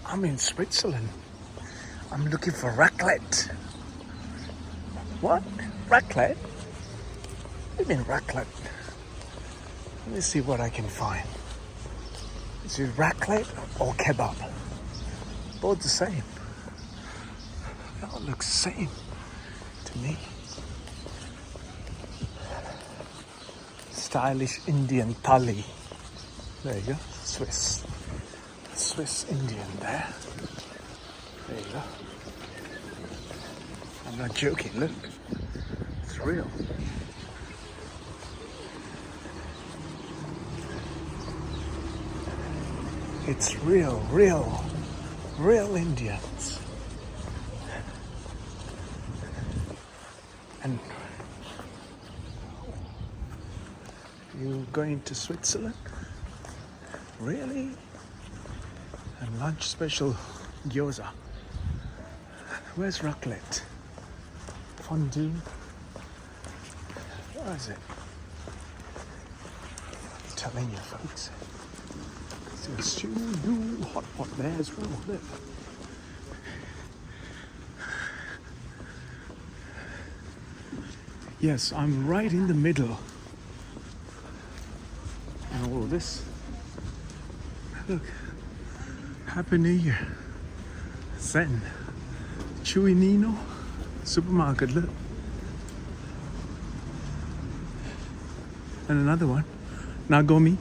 I'm in Switzerland. I'm looking for raclette. What? Raclette? What do you mean raclette? Let me see what I can find. Is it raclette or kebab? Both the same. They all look the same to me. Stylish Indian thali. There you go. Swiss Indian there. There you go. I'm not joking, look. It's real. It's real Indians. And you going to Switzerland? Really? And lunch special gyoza. Where's raclette? Fondue? Where is it? I'm telling you, folks. There's stew, hot pot there as well. Look. Yes, I'm right in the middle. And all of this. Look. Happy New Year. Zen. Chewy Nino. Supermarket, look. And another one. Nagomi.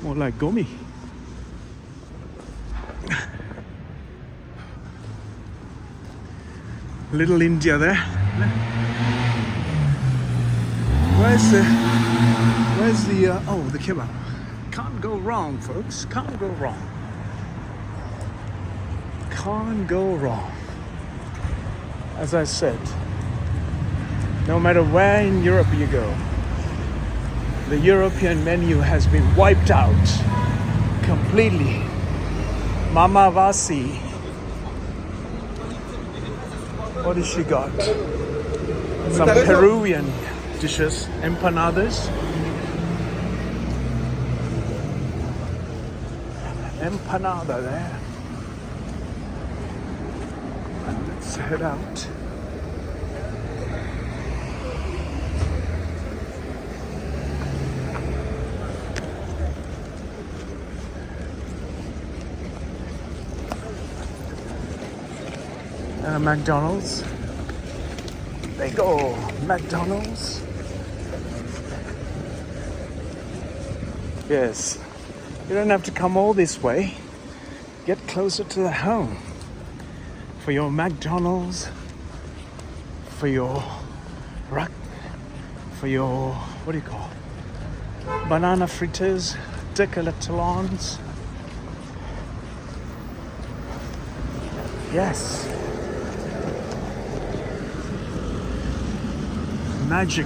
More like Gomi. Little India there. Where's the the kebab? Can't go wrong, folks. Can't go wrong. Can't go wrong. As I said, no matter where in Europe you go, the European menu has been wiped out completely. Mama Vasi. What has she got? Some Peruvian dishes, empanadas. Empanada there. And let's head out. McDonald's. There you go, McDonald's. Yes, you don't have to come all this way. Get closer to the home for your McDonald's, for your what do you call it? Banana fritters, decollets. Yes. Magic.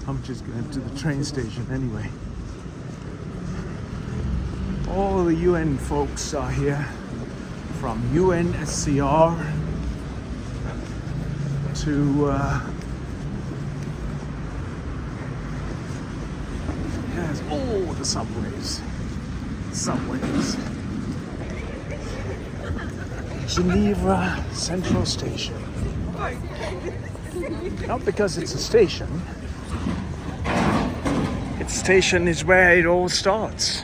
I'm just going to the train station anyway. All the UN folks are here, from UNSCR to yes, all the subways. Geneva Central Station. Not because it's a station. Its station is where it all starts.